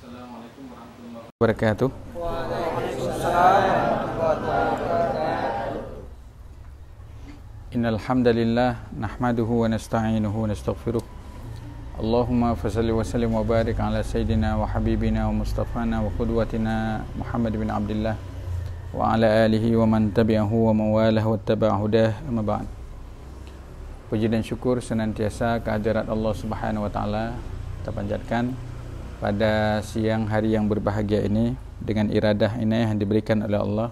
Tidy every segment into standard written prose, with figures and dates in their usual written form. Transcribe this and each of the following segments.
Assalamualaikum warahmatullahi wabarakatuh. Innal hamdalillah nahmaduhu wa nasta'inuhu wa nastaghfiruh. Allahumma fashalli wa sallim wa barik ala sayyidina wa habibina wa mustafana wa qudwatina Muhammad bin Abdullah wa ala alihi wa man tabi'ahu wa mawalahu wa tabi'a hudah, amma ba'd. Puji dan syukur senantiasa kehadirat Allah Subhanahu wa taala kita panjatkan pada siang hari yang berbahagia ini. Dengan iradah ini yang diberikan oleh Allah,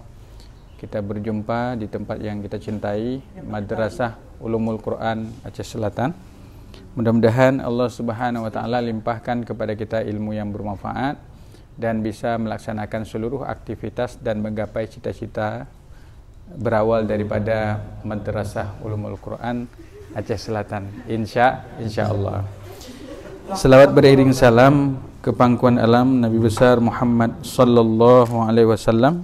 kita berjumpa di tempat yang kita cintai, Madrasah Ulumul Quran Aceh Selatan. Mudah-mudahan Allah Subhanahu wa taala limpahkan kepada kita ilmu yang bermanfaat dan bisa melaksanakan seluruh aktivitas dan menggapai cita-cita berawal daripada Madrasah Ulumul Quran Aceh Selatan. Insya Allah. Selawat beriring salam ke pangkuan alam Nabi besar Muhammad sallallahu alaihi wasallam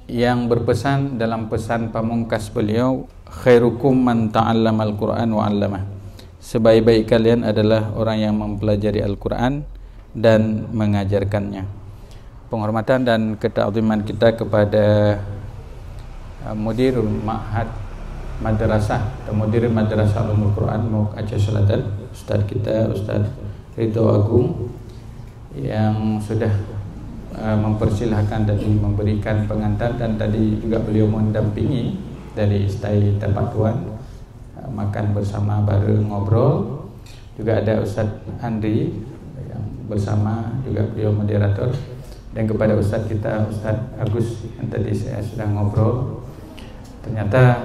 yang berpesan dalam pesan pamungkas beliau, khairukum man ta'allama al-Quran wa 'allamah. Sebaik-baik kalian adalah orang yang mempelajari Al-Quran dan mengajarkannya. Penghormatan dan ketakziman kita kepada Mudirul Ma'had Madrasah atau Mudir Madrasah Ulumul Quran MUQ Aceh Selatan, Ustaz kita Ustaz Ridho Agung, yang sudah mempersilahkan dan memberikan pengantar, dan tadi juga beliau mendampingi dari stay tempat tuan makan bersama bareng ngobrol. Juga ada Ustaz Andri yang bersama juga beliau moderator, dan kepada Ustaz kita Ustaz Agus yang tadi saya sudah ngobrol, ternyata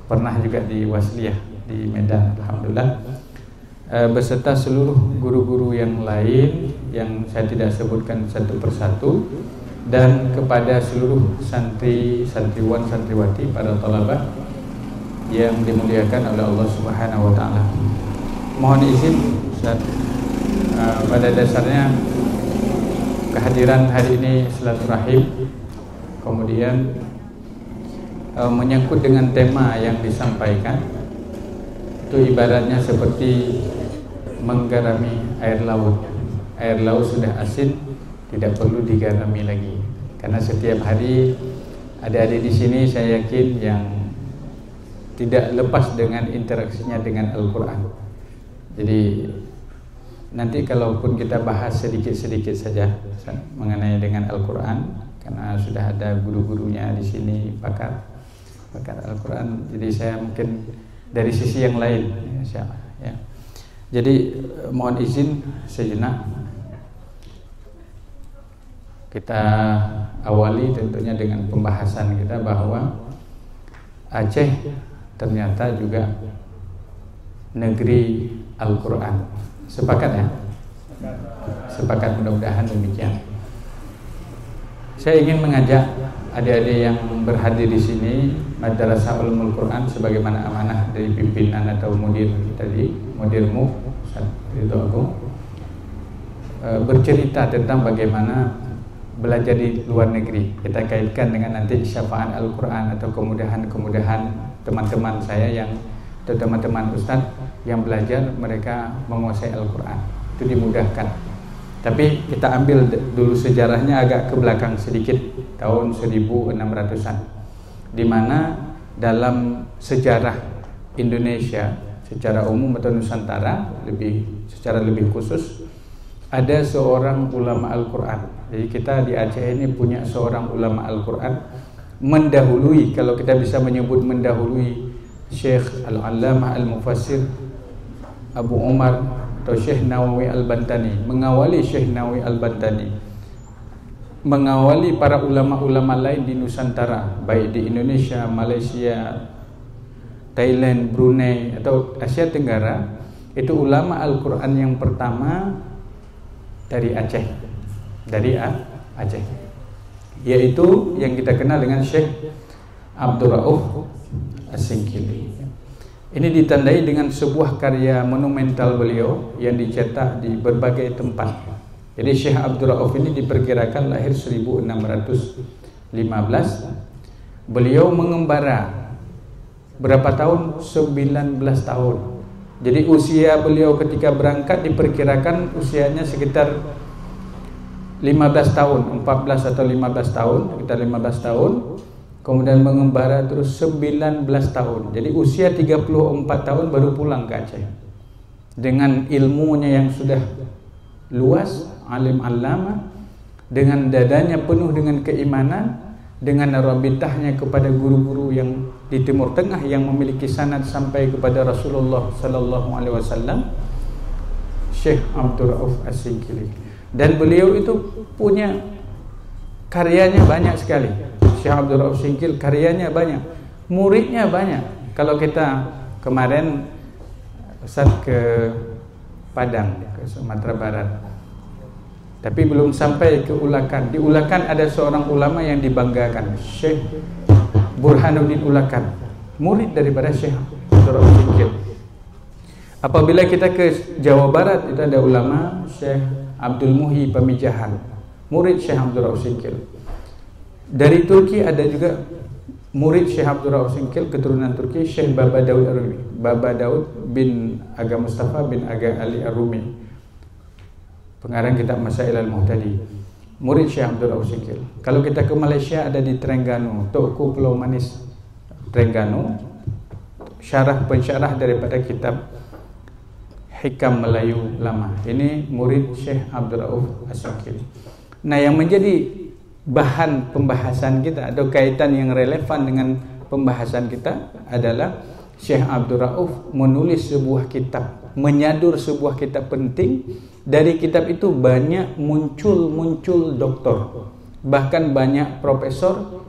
pernah juga di Wasliyah di Medan, alhamdulillah, beserta seluruh guru-guru yang lain yang saya tidak sebutkan satu persatu, dan kepada seluruh santriwan santriwati para thalabah yang dimuliakan oleh Allah Subhanahu wa taala. Mohon izin Ustaz, pada dasarnya kehadiran hari ini silaturahim, kemudian menyangkut dengan tema yang disampaikan itu ibaratnya seperti menggarami air laut. Air laut sudah asin, tidak perlu digarami lagi. Karena setiap hari adik-adik di sini saya yakin yang tidak lepas dengan interaksinya dengan Al-Quran. Jadi nanti kalaupun kita bahas sedikit-sedikit saja mengenai dengan Al-Quran, karena sudah ada guru-gurunya di sini pakar Al-Quran, jadi saya mungkin dari sisi yang lain, insyaallah ya. Jadi mohon izin sejenak kita awali tentunya dengan pembahasan kita bahwa Aceh ternyata juga negeri Al-Quran. Sepakat ya? Sepakat, mudah-mudahan demikian. Saya ingin mengajak adik-adik yang berhadir di sini, Madrasah Ulumul Quran sebagaimana amanah dari pimpinan atau mudir tadi, mudirmu Ustaz Ridho Agung, bercerita tentang bagaimana belajar di luar negeri. Kita kaitkan dengan nanti syafaat Al-Quran atau kemudahan-kemudahan teman-teman saya yang atau teman-teman Ustaz yang belajar, mereka menguasai Al-Quran itu dimudahkan. Tapi kita ambil dulu sejarahnya agak ke belakang sedikit, tahun 1600-an, di mana dalam sejarah Indonesia secara umum atau Nusantara secara lebih khusus, ada seorang ulama Al-Quran. Jadi kita di Aceh ini punya seorang ulama Al-Quran mendahului, kalau kita bisa menyebut mendahului, Syekh Al-Allamah Al-Mufassir Abu Umar atau Syekh Nawawi Al-Bantani, mengawali Syekh Nawawi Al-Bantani, mengawali para ulama-ulama lain di Nusantara, baik di Indonesia, Malaysia, Thailand, Brunei atau Asia Tenggara. Itu ulama Al-Quran yang pertama dari Aceh, yaitu yang kita kenal dengan Syekh Abdul Rauf As-Singkili. Ini ditandai dengan sebuah karya monumental beliau yang dicetak di berbagai tempat. Jadi Syekh Abdul Rauf ini diperkirakan lahir 1615. Beliau mengembara berapa tahun? 19 tahun Jadi usia beliau ketika berangkat diperkirakan usianya sekitar 15 tahun, 14 atau 15 tahun, sekitar 15 tahun. Kemudian mengembara terus 19 tahun. Jadi usia 34 tahun baru pulang ke Aceh. Dengan ilmunya yang sudah luas, alim allama, dengan dadanya penuh dengan keimanan, dengan rabitahnya kepada guru-guru yang di Timur Tengah yang memiliki sanad sampai kepada Rasulullah sallallahu alaihi wasallam, Syekh Abdul Rauf As-Singkili. Dan beliau itu punya karyanya banyak sekali. Syekh Abdul Rauf As-Singkili karyanya banyak, muridnya banyak. Kalau kita kemarin Ustaz ke Padang, ke Sumatera Barat, tapi belum sampai ke Ulakan. Di Ulakan ada seorang ulama yang dibanggakan, Syekh Burhanuddin Ulakan, murid daripada Syekh Abdul Rauf As-Singkili. Apabila kita ke Jawa Barat, itu ada ulama Syekh Abdul Muhyi Pamijahan, murid Syekh Abdul Rauf As-Singkili. Dari Turki ada juga murid Syekh Abdul Rauf As-Singkili, keturunan Turki, Syekh Baba Daud Ar-Rumi, Baba Daud bin Aga Mustafa bin Aga Ali Ar-Rumi, pengarang kitab Masail Al-Muhtadi, murid Syekh Abdul Rauf As-Singkili. Kalau kita ke Malaysia ada di Terengganu, Tuku Pulau Manis Terengganu, pensyarah daripada kitab Hikam Melayu Lama. Ini murid Syekh Abdul Rauf As-Singkili. Nah, yang menjadi bahan pembahasan kita atau kaitan yang relevan dengan pembahasan kita adalah Syekh Abdul Rauf menulis sebuah kitab, menyadur sebuah kitab penting. Dari kitab itu banyak muncul doktor, bahkan banyak profesor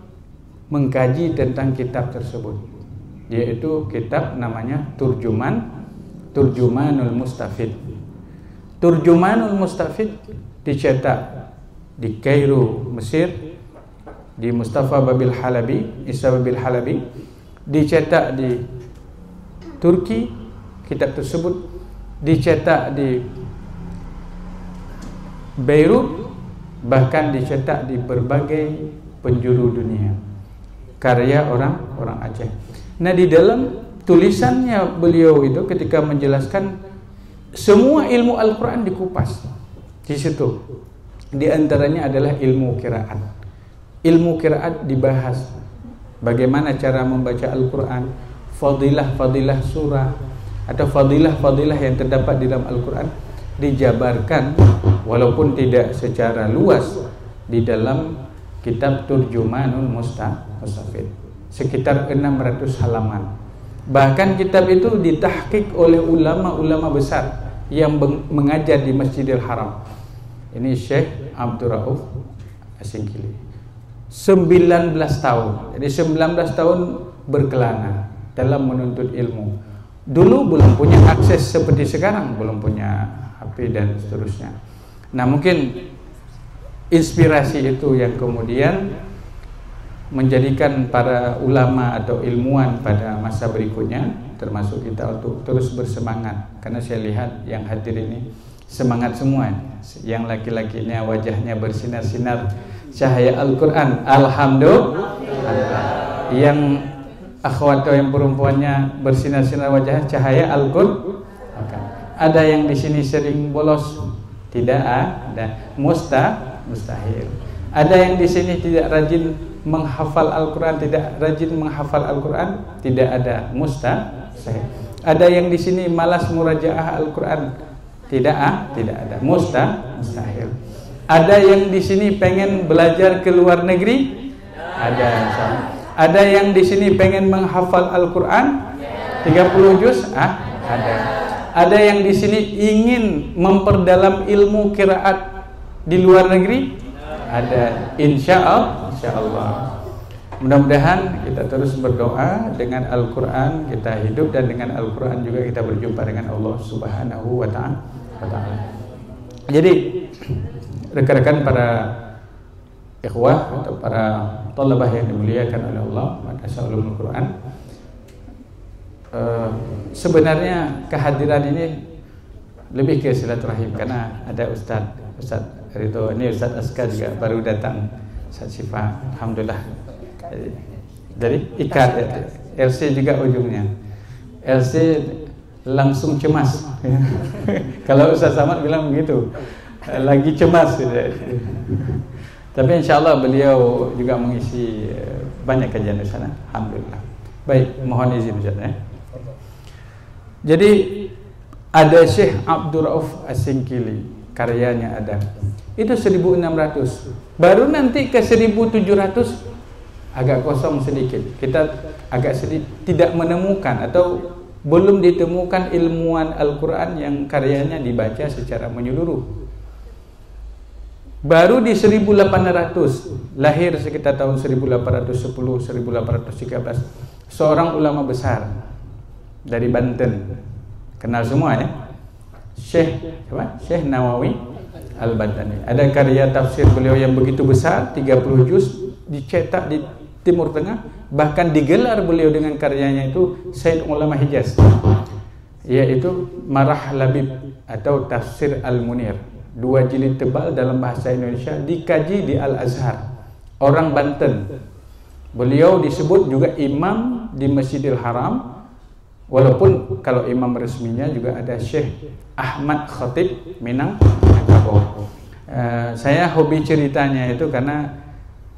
mengkaji tentang kitab tersebut, yaitu kitab namanya Turjumanul Mustafid. Turjumanul Mustafid dicetak di Kairo, Mesir, di Mustafa Babil Halabi, Isa Babil Halabi, dicetak di Turki. Kitab tersebut dicetak di Beirut, bahkan dicetak di berbagai penjuru dunia, karya orang Aceh. Nah, di dalam tulisannya beliau itu ketika menjelaskan semua ilmu Al-Quran dikupas di situ. Di antaranya adalah ilmu qiraat. Ilmu qiraat dibahas, bagaimana cara membaca Al-Quran, fadilah surah atau fadilah yang terdapat di dalam Al-Quran dijabarkan walaupun tidak secara luas di dalam kitab Turjumanul Mustafid, sekitar 600 halaman. Bahkan kitab itu ditahqiq oleh ulama-ulama besar yang mengajar di Masjidil Haram. Ini Syekh Abdul Rauf As-Singkili, 19 tahun. Jadi 19 tahun berkelana dalam menuntut ilmu. Dulu belum punya akses seperti sekarang, belum punya HP dan seterusnya. Nah, mungkin inspirasi itu yang kemudian menjadikan para ulama atau ilmuwan pada masa berikutnya, termasuk kita, untuk terus bersemangat. Karena saya lihat yang hadir ini semangat semua. Yang laki-lakinya wajahnya bersinar-sinar cahaya Al-Quran, alhamdulillah. Yang akhwat atau yang perempuannya bersinar-sinar wajahnya cahaya Al-Quran. Ada yang di sini sering bolos? Tidak ada. Mustahil. Ada yang di sini tidak rajin menghafal Al-Quran, tidak rajin menghafal Al-Quran? Tidak ada. Mustahil. Ada yang di sini malas murajaah Al-Quran? Tidak ada. Mustahil. Ada yang di sini pengen belajar ke luar negeri? Ada. Ada yang di sini pengen menghafal Al-Quran 30 juz? Ada. Ada yang di sini ingin memperdalam ilmu qiraat di luar negeri? Ada. Insya Allah. Mudah-mudahan kita terus berdoa, dengan Al-Quran kita hidup, dan dengan Al-Quran juga kita berjumpa dengan Allah Subhanahu wa Ta'ala. Jadi rekan-rekan para ikhwah atau para thalabah yang dimuliakan oleh Allah, Madrasah Ulumul Quran, sebenarnya kehadiran ini lebih ke silaturahim, karena ada Ustaz Ridho, ini Ustaz Askar juga baru datang, Ustaz Syifa, alhamdulillah. Jadi ikat ya. LC juga ujungnya. LC langsung cemas. Kalau Ustaz Samad bilang begitu, lagi cemas. Tapi insya Allah beliau juga mengisi banyak kajian di sana. Alhamdulillah. Baik, mohon izin Ustaz ya. Jadi ada Syekh Abdul Rauf As-Singkili, karyanya ada. Itu 1600. Baru nanti ke 1700 agak kosong sedikit. Kita agak sedikit tidak menemukan atau belum ditemukan ilmuwan Al-Quran yang karyanya dibaca secara menyeluruh. Baru di 1800, lahir sekitar tahun 1810, 1813, seorang ulama besar dari Banten, kenal semua ya, Syekh Nawawi Al-Bantani. Ada karya tafsir beliau yang begitu besar, 30 juz, dicetak di Timur Tengah, bahkan digelar beliau dengan karyanya itu Sayyid Ulama Hijaz, yaitu Marah Labib atau Tafsir Al-Munir, 2 jilid tebal dalam bahasa Indonesia, dikaji di Al-Azhar, orang Banten. Beliau disebut juga imam di Masjidil Haram, walaupun kalau imam resminya juga ada Syekh Ahmad Khatib Minangkabau. Saya hobi ceritanya itu karena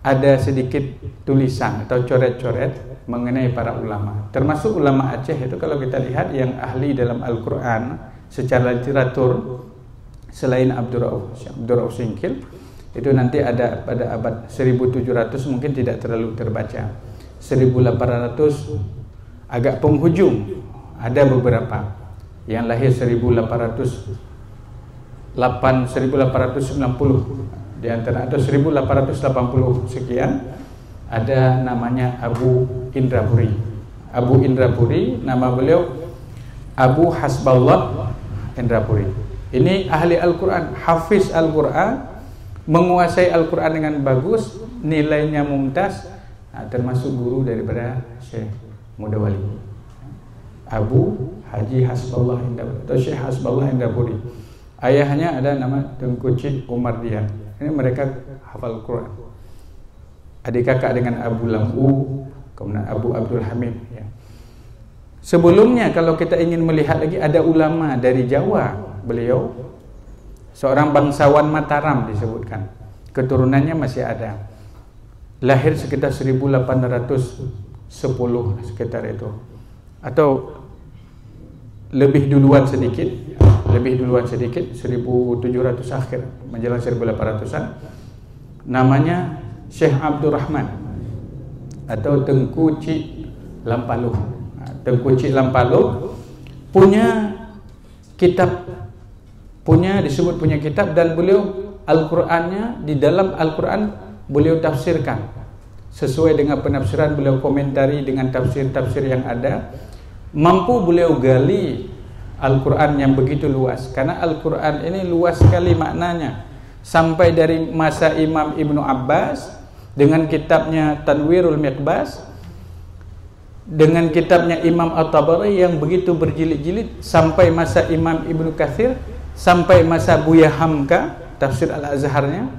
ada sedikit tulisan atau coret-coret mengenai para ulama, termasuk ulama Aceh itu. Kalau kita lihat yang ahli dalam Al-Quran secara literatur selain Abdul Rauf Singkil, itu nanti ada pada abad 1700 mungkin tidak terlalu terbaca. 1800 agak penghujung ada beberapa yang lahir 1890 di antara, atau 1880 sekian, ada namanya Abu Indrapuri. Abu Indrapuri, nama beliau Abu Hasballah Indrapuri. Ini ahli Al-Quran, hafiz Al-Quran, menguasai Al-Quran dengan bagus, nilainya mumtaz, termasuk guru daripada Syekh Mudawali, Abu Haji Hasballah Indrapuri atau Syekh Hasballah Indrapuri. Ayahnya ada nama Tengku Cid Umar Dian. Ini mereka hafal Quran. Adik kakak dengan Abu Lambu, kemudian Abu Abdul Hamid ya. Sebelumnya kalau kita ingin melihat lagi, ada ulama dari Jawa, beliau seorang bangsawan Mataram disebutkan, keturunannya masih ada, lahir sekitar 1810 sekitar itu, atau lebih duluan sedikit, 1700 akhir menjelang 1800-an. Namanya Syekh Abdul Rahman atau Tengku Cik Lampaluh. Tengku Cik Lampaluh punya kitab, disebut punya kitab, dan beliau Al-Qur'annya, di dalam Al-Qur'an beliau tafsirkan sesuai dengan penafsiran beliau, komentari dengan tafsir-tafsir yang ada. Mampu beliau gali Al-Quran yang begitu luas, karena Al-Quran ini luas sekali maknanya, sampai dari masa Imam Ibnu Abbas dengan kitabnya Tanwirul Miqbas, dengan kitabnya Imam At-Tabari yang begitu berjilid-jilid, sampai masa Imam Ibnu Katsir, sampai masa Buya Hamka tafsir Al-Azharnya,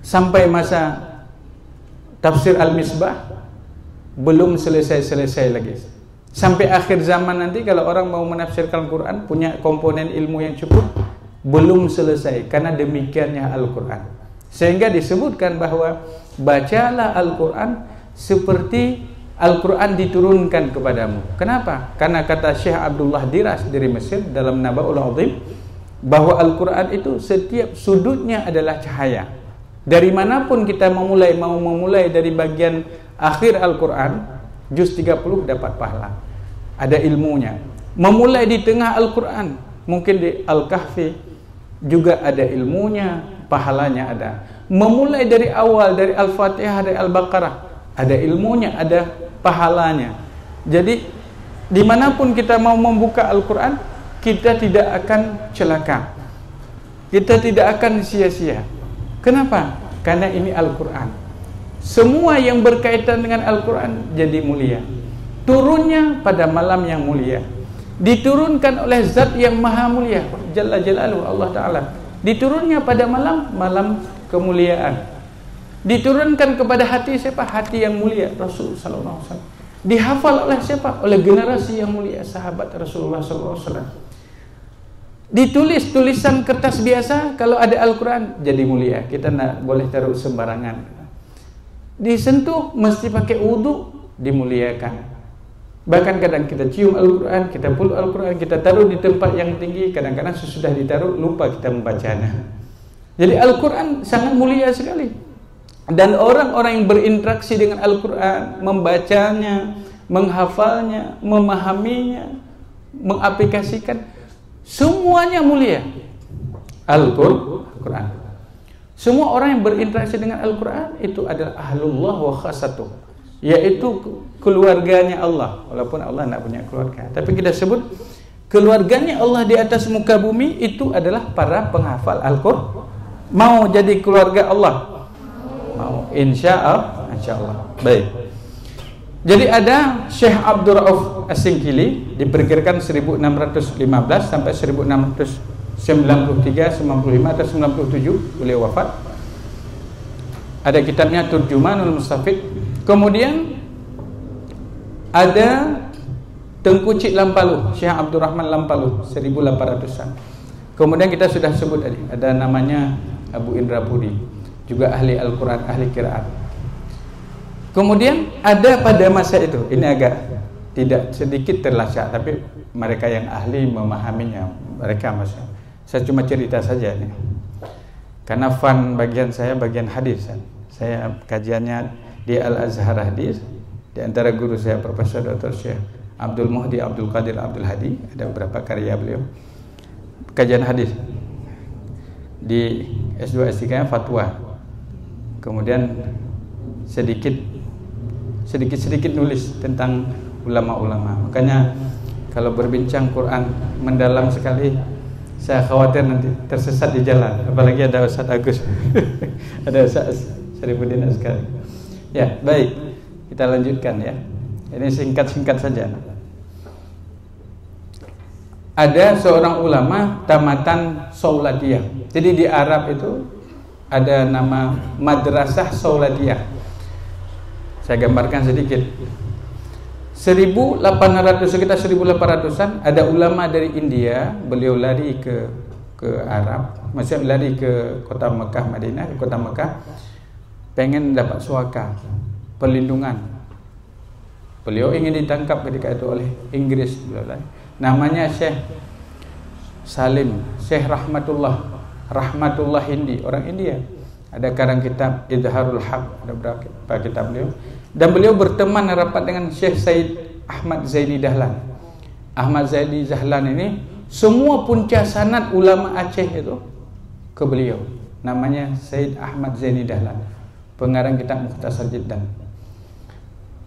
sampai masa tafsir Al-Misbah, belum selesai-selesai lagi. Sampai akhir zaman nanti kalau orang mau menafsirkan Al-Quran, punya komponen ilmu yang cukup, belum selesai, karena demikiannya Al-Quran. Sehingga disebutkan bahwa bacalah Al-Quran seperti Al-Quran diturunkan kepadamu. Kenapa? Karena kata Syekh Abdullah Diras dari Mesir dalam Naba'ul Azim, bahwa Al-Quran itu setiap sudutnya adalah cahaya. Dari manapun kita mau memulai dari bagian akhir Al-Quran, juz 30 dapat pahala, ada ilmunya. Memulai di tengah Al-Quran, mungkin di Al-Kahfi juga ada ilmunya, pahalanya ada. Memulai dari awal, dari Al-Fatihah, dari Al-Baqarah, ada ilmunya, ada pahalanya. Jadi dimanapun kita mau membuka Al-Quran, kita tidak akan celaka, kita tidak akan sia-sia. Kenapa? Karena ini Al-Quran. Semua yang berkaitan dengan Al-Quran jadi mulia. Turunnya pada malam yang mulia, diturunkan oleh zat yang maha mulia, Jalla Jalaluhu, Allah Ta'ala. Diturunnya pada malam kemuliaan. Diturunkan kepada hati siapa? Hati yang mulia, Rasul Sallallahu Alaihi Wasallam. Dihafal oleh siapa? Oleh generasi yang mulia, sahabat Rasulullah SAW. Ditulis tulisan kertas biasa, kalau ada Al-Quran jadi mulia. Kita tidak boleh taruh sembarangan. Disentuh mesti pakai wudu, dimuliakan. Bahkan kadang kita cium Al-Quran, kita peluk Al-Quran, kita taruh di tempat yang tinggi. Kadang-kadang sesudah ditaruh lupa kita membacanya. Jadi Al-Quran sangat mulia sekali. Dan orang-orang yang berinteraksi dengan Al-Quran, membacanya, menghafalnya, memahaminya, mengaplikasikan, semuanya mulia. Al-Quran. Semua orang yang berinteraksi dengan Al-Quran itu adalah ahlullah wa khasatuh, yaitu keluarganya Allah. Walaupun Allah tidak punya keluarga, tapi kita sebut keluarganya Allah di atas muka bumi itu adalah para penghafal Al-Quran. Mau jadi keluarga Allah? Mau, insya Allah. Baik. Jadi ada Syekh Abdul Rauf As-Singkili, diperkirakan 1615 sampai 1693, 95 atau 97 beliau wafat. Ada kitabnya Turjumanul Mustafid. Kemudian ada Tengku Cik Lampalu, Syekh Abdurrahman Lampalu, 1800-an. Kemudian kita sudah sebut tadi, ada namanya Abu Indra Puri, juga ahli Al-Quran, ahli qiraat. Kemudian ada pada masa itu, ini agak tidak sedikit terlacak, tapi mereka yang ahli memahaminya, mereka masih. Saya cuma cerita saja nih. Karena fun bagian saya bagian hadis. Saya kajiannya di Al-Azhar Hadis. Di antara guru saya Profesor Dr. Syekh Abdul Muhdi Abdul Qadir Abdul Hadi, ada beberapa karya beliau. Kajian hadis. Di S2 S3-nya fatwa. Kemudian sedikit nulis tentang ulama-ulama. Makanya kalau berbincang Quran mendalam sekali, saya khawatir nanti tersesat di jalan. Apalagi ada Ustaz Agus, ada Ustaz Syarifuddin Askari. Ya, baik, kita lanjutkan ya. Ini singkat-singkat saja. Ada seorang ulama tamatan Sauladiyah. Jadi di Arab itu ada nama Madrasah Sauladiyah. Saya gambarkan sedikit. 1800, sekitar 1800-an ada ulama dari India, beliau lari ke Arab, maksudnya lari ke kota Mekah, Madinah, ke kota Mekah, pengen dapat suaka, perlindungan. Beliau ingin ditangkap ketika itu oleh Inggris. Namanya Syekh Salim, Syekh Rahmatullah Hindi, orang India. Ada karang kitab Idharul Haq, ada beberapa kitab beliau. Dan beliau berteman rapat dengan Syekh Said Ahmad Zaini Dahlan. Ahmad Zaini Dahlan ini semua punca sanad ulama Aceh itu ke beliau. Namanya Said Ahmad Zaini Dahlan, pengarang kitab Mukhtasar Jiddan.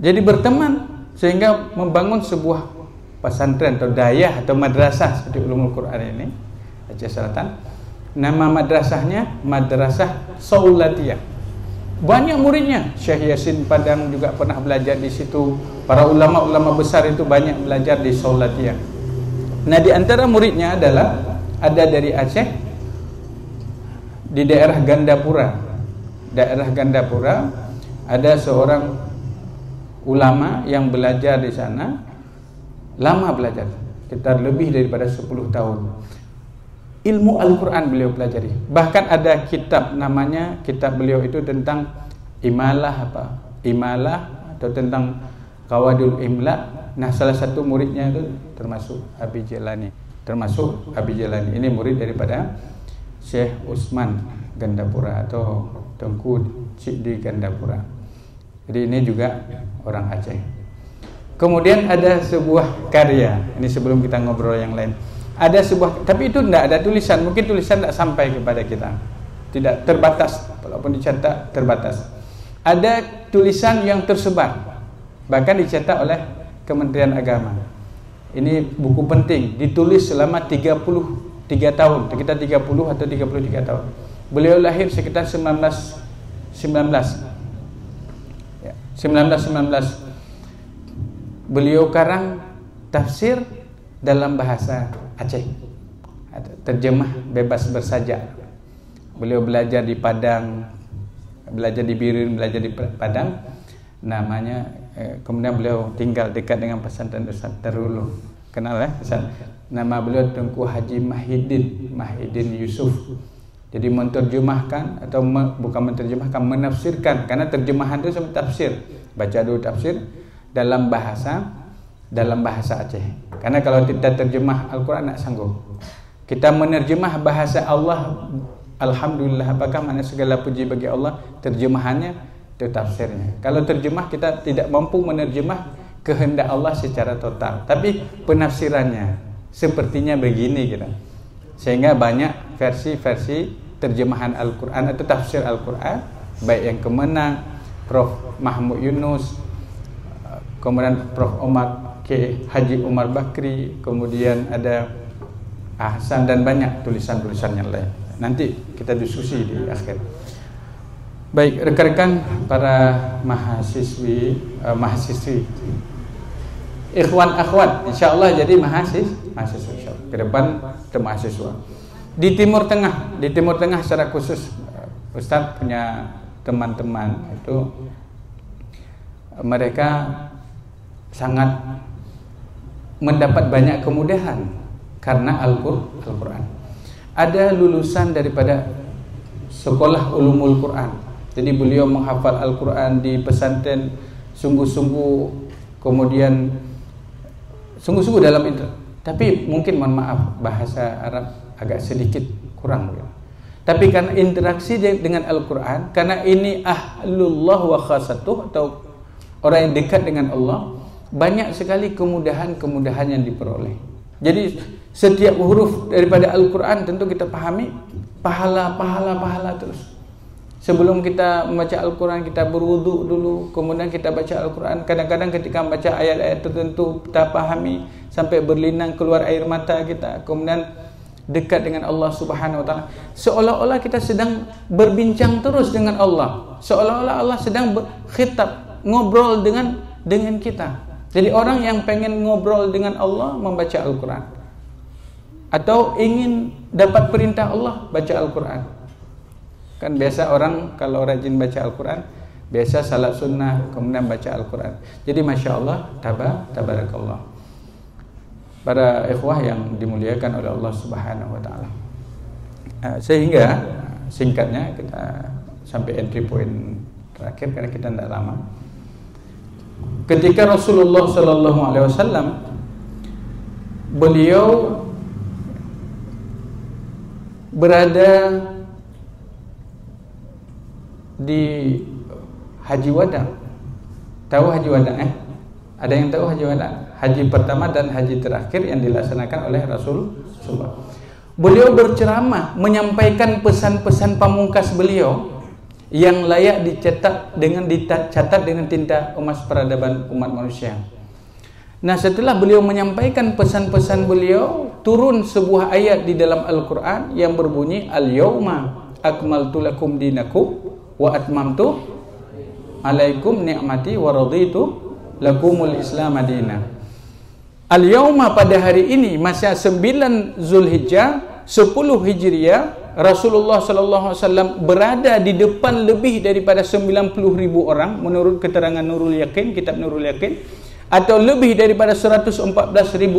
Jadi berteman sehingga membangun sebuah pesantren atau dayah atau madrasah seperti Ulumul Quran ini Aceh Selatan. Nama madrasahnya Madrasah Sauladiyah. Banyak muridnya. Syekh Yasin Padang juga pernah belajar di situ. Para ulama-ulama besar itu banyak belajar di Sauladiyah. Nah, di antara muridnya adalah ada dari Aceh, di daerah Gandapura. Daerah Gandapura ada seorang ulama yang belajar di sana, lama belajar, sekitar lebih daripada 10 tahun. Ilmu Al-Quran beliau pelajari. Bahkan ada kitab, namanya kitab beliau itu tentang imalah atau tentang Qawadul Imla. Nah, salah satu muridnya itu termasuk Abi Jalani. Ini murid daripada Syekh Usman Gandapura atau Tengku Cik di Gandapura. Jadi ini juga orang Aceh. Kemudian ada sebuah karya. Ini sebelum kita ngobrol yang lain. Ada sebuah, tapi itu tidak ada tulisan. Mungkin tulisan tidak sampai kepada kita. Tidak, terbatas. Walaupun dicetak terbatas. Ada tulisan yang tersebar, bahkan dicetak oleh Kementerian Agama. Ini buku penting, ditulis selama 33 tahun, sekitar 30 atau 33 tahun. Beliau lahir sekitar 1919. Beliau karang tafsir dalam bahasa Aceh, terjemah bebas bersajak. Beliau belajar di Padang, belajar di Birin, belajar di Padang. Namanya Kemudian beliau tinggal dekat dengan pesantren Ustaz Darul. Kenal ya Ustaz? Nama beliau Tengku Haji Mahidin Yusuf. Jadi menterjemahkan atau bukan menterjemahkan, menafsirkan, karena terjemahan itu sama tafsir. Baca dulu tafsir dalam bahasa Aceh. Karena kalau kita terjemah Al-Quran tak sanggup. Kita menerjemah bahasa Allah, alhamdulillah, apakah mana segala puji bagi Allah, terjemahannya itu tafsirnya. Kalau terjemah kita tidak mampu menerjemah kehendak Allah secara total, tapi penafsirannya sepertinya begini gitu. Sehingga banyak versi-versi terjemahan Al-Quran atau tafsir Al-Quran, baik yang kemenang Prof. Mahmud Yunus, kemudian Prof. Haji Umar Bakri, kemudian ada Ahsan, dan banyak tulisan-tulisan yang lain. Nanti kita diskusi di akhir. Baik, rekan-rekan para mahasiswi, ikhwan akhwat, insyaallah jadi mahasiswa insyaallah. Ke depan kita mahasiswa. Di Timur Tengah secara khusus, Ustaz punya teman-teman itu mereka sangat mendapat banyak kemudahan karena Al-Quran. Ada lulusan daripada sekolah ulumul Quran. Jadi beliau menghafal Al-Quran di pesantren sungguh-sungguh, kemudian sungguh-sungguh dalam itu. Tapi mungkin mohon maaf bahasa Arab agak sedikit kurang. Tapi karena interaksi dengan Al-Quran, karena ini ahlullah wa khasatuh, atau orang yang dekat dengan Allah, banyak sekali kemudahan-kemudahan yang diperoleh. Jadi setiap huruf daripada Al-Quran tentu kita pahami, pahala terus. Sebelum kita membaca Al-Quran, kita berwudu dulu, kemudian kita baca Al-Quran. Kadang-kadang ketika membaca ayat-ayat tertentu kita pahami sampai berlinang keluar air mata kita, kemudian dekat dengan Allah Subhanahu wa taala. Seolah-olah kita sedang berbincang terus dengan Allah. Seolah-olah Allah sedang berkhitab, ngobrol dengan kita. Jadi orang yang pengen ngobrol dengan Allah membaca Al-Quran, atau ingin dapat perintah Allah baca Al-Quran. Kan biasa orang kalau rajin baca Al-Quran, biasa salat sunnah kemudian baca Al-Quran. Jadi Masya Allah, tabarakallah, para ikhwah yang dimuliakan oleh Allah Subhanahu wa taala. Sehingga singkatnya kita sampai entry point terakhir karena kita tidak lama. Ketika Rasulullah sallallahu alaihi wasallam beliau berada di Haji Wada. Tahu Haji Wada? Ada yang tahu Haji Wada? Haji pertama dan haji terakhir yang dilaksanakan oleh Rasulullah. Beliau berceramah menyampaikan pesan-pesan pamungkas beliau yang layak dicatat dengan tinta emas peradaban umat manusia. Nah, setelah beliau menyampaikan pesan-pesan beliau, turun sebuah ayat di dalam Al-Quran yang berbunyi, Al-yawma akmaltu lakum dinakum wa atmamtu alaikum ni'mati wa raditu lakumul islam madina. Al-yawma, pada hari ini, masa 9 Zulhijjah 10 Hijriah, Rasulullah sallallahu alaihi wasallam berada di depan lebih daripada 90.000 orang menurut keterangan Nurul Yakin, kitab Nurul Yakin, atau lebih daripada 114.000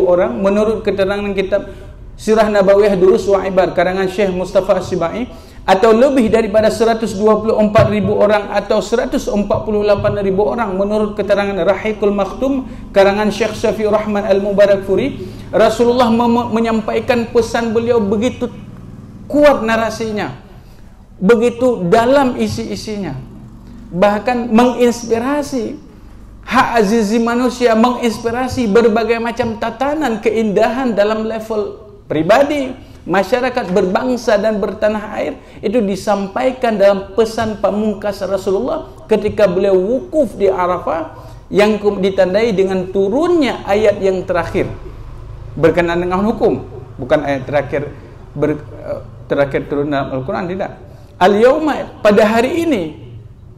orang menurut keterangan kitab Sirah Nabawiyah Durus wa Ibar karangan Syekh Mustafa Sibai, atau lebih daripada 124.000 orang atau 148.000 orang menurut keterangan Rahiqul Maktum karangan Syekh Syafiur Rahman Al-Mubarakfuri. Rasulullah menyampaikan pesan beliau begitu kuat narasinya, begitu dalam isi-isinya, bahkan menginspirasi hak azizi manusia, menginspirasi berbagai macam tatanan keindahan dalam level pribadi, masyarakat, berbangsa dan bertanah air. Itu disampaikan dalam pesan pamungkas Rasulullah ketika beliau wukuf di Arafah, yang ditandai dengan turunnya ayat yang terakhir berkenaan dengan hukum, bukan ayat terakhir terakhir turun dalam Al-Quran, tidak. Al-yawma, pada hari ini,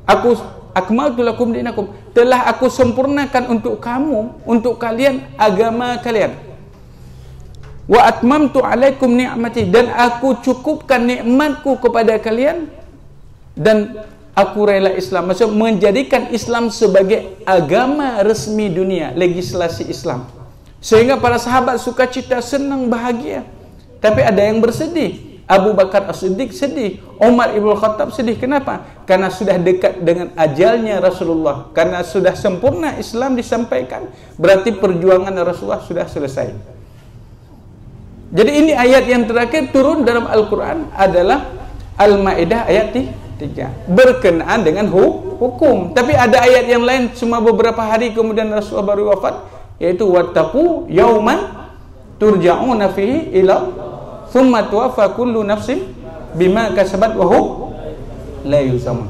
aku akmaltu lakum dinakum, telah aku sempurnakan untuk kamu, untuk kalian, agama kalian. Wa atmamtu alaikum ni'mati, dan aku cukupkan nikmatku kepada kalian, dan aku rela Islam. Maksud menjadikan Islam sebagai agama resmi dunia, legislasi Islam. Sehingga para sahabat sukacita, senang, bahagia. Tapi ada yang bersedih. Abu Bakar As-Siddiq sedih, Umar Ibn Khattab sedih. Kenapa? Karena sudah dekat dengan ajalnya Rasulullah. Karena sudah sempurna Islam disampaikan, berarti perjuangan Rasulullah sudah selesai. Jadi ini ayat yang terakhir turun dalam Al-Quran adalah Al-Ma'idah ayat 3, berkenaan dengan hukum. Tapi ada ayat yang lain cuma beberapa hari kemudian Rasulullah baru wafat, yaitu wattaqu yauman turja'una fihi ila thumma tuwaffa kullu nafsin bima kasabat wa hum la yuzlamun.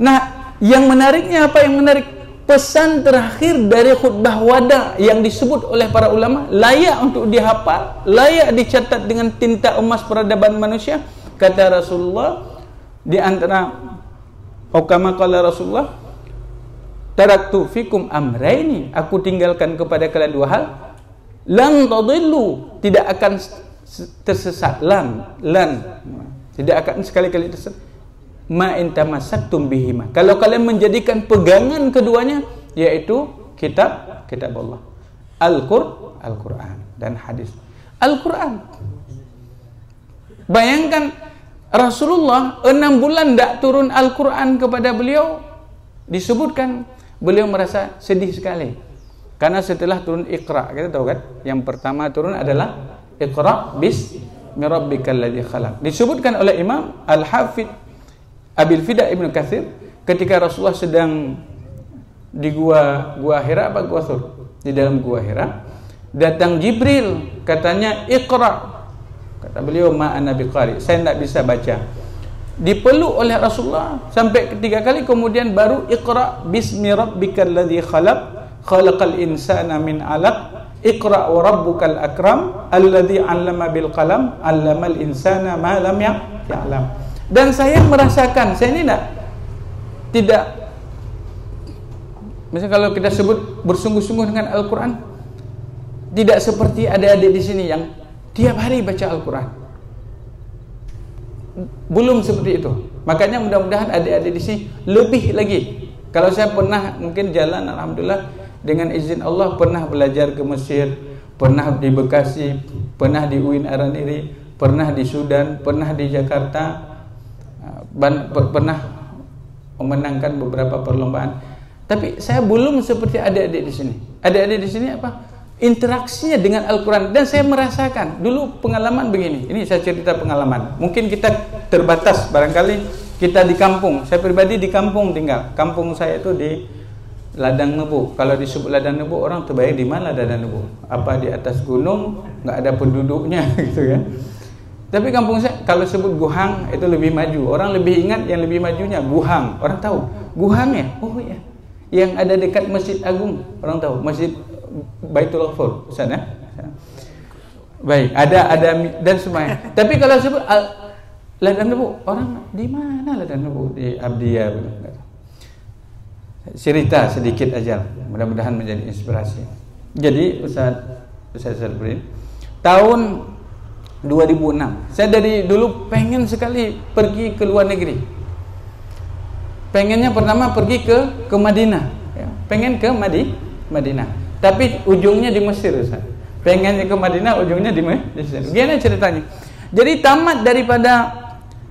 Nah, yang menariknya apa? Yang menarik pesan terakhir dari khutbah wada yang disebut oleh para ulama layak untuk dihafal, layak dicatat dengan tinta emas peradaban manusia. Kata Rasulullah di antara kama qala Rasulullah, taraktu fikum amraini, aku tinggalkan kepada kalian dua hal, lan tadillu, tidak akan tersesat, lan tidak akan sekali-kali tersesat, ma in tamassaktum bihima, kalau kalian menjadikan pegangan keduanya, yaitu kitab Allah, Al-Quran dan hadis. Al-Quran, bayangkan Rasulullah 6 bulan tidak turun Al-Quran kepada beliau. Disebutkan beliau merasa sedih sekali karena setelah turun Iqra, kita tahu kan, yang pertama turun adalah Iqra bismi rabbikal ladzi khalaq. Disebutkan oleh Imam Al-Hafidz Abil Fida Ibnu Katsir, ketika Rasulullah sedang di gua Hira apa gua Thur, di dalam gua Hira, datang Jibril, katanya Iqra. Kata beliau, ma ana biqari, saya tidak bisa baca. Dipeluk oleh Rasulullah sampai ketiga kali, kemudian baru Iqra bismi rabbikal ladzi khalaq, khalaqal insana min 'alaq, Iqra wa rabbukal akram, alladzi 'allama bil qalam, 'allamal insana ma lam ya'lam. Dan saya merasakan, saya ini tidak misalnya kalau kita sebut bersungguh-sungguh dengan Al-Quran, tidak seperti adik-adik di sini yang tiap hari baca Al-Quran. Belum seperti itu. Makanya mudah-mudahan adik-adik di sini lebih lagi. Kalau saya pernah mungkin jalan, alhamdulillah dengan izin Allah, pernah belajar ke Mesir, pernah di Bekasi, pernah di UIN Araniri, pernah di Sudan, pernah di Jakarta, pernah memenangkan beberapa perlombaan. Tapi saya belum seperti adik-adik di sini. Adik-adik di sini apa? Interaksinya dengan Al-Quran. Dan saya merasakan dulu pengalaman begini. Ini saya cerita pengalaman. Mungkin kita terbatas, barangkali kita di kampung. Saya pribadi di kampung tinggal. Kampung saya itu di Ladang Nebu. Kalau disebut Ladang Nebu, orang terbayang di mana Ladang Nebu? Apa di atas gunung, nggak ada penduduknya gitu ya. Tapi kampung saya kalau sebut Guhang itu lebih maju. Orang lebih ingat yang lebih majunya Guhang. Orang tahu Guhang ya? Oh ya. Yang ada dekat Masjid Agung. Orang tahu Masjid Baitul Ghafur sana. Baik, ada dan semuanya. Tapi kalau sebut Ladang Nebu, orang di mana Ladang Nebu? Di Abdiya. Cerita sedikit aja, mudah-mudahan menjadi inspirasi. Jadi Ustaz Sabrin, tahun 2006, saya dari dulu pengen sekali pergi ke luar negeri. Pengennya pertama pergi ke Madinah, ya. Pengen ke Madinah. Tapi ujungnya di Mesir, Ustaz. Pengennya ke Madinah, ujungnya di Mesir. Gimana ceritanya? Jadi tamat daripada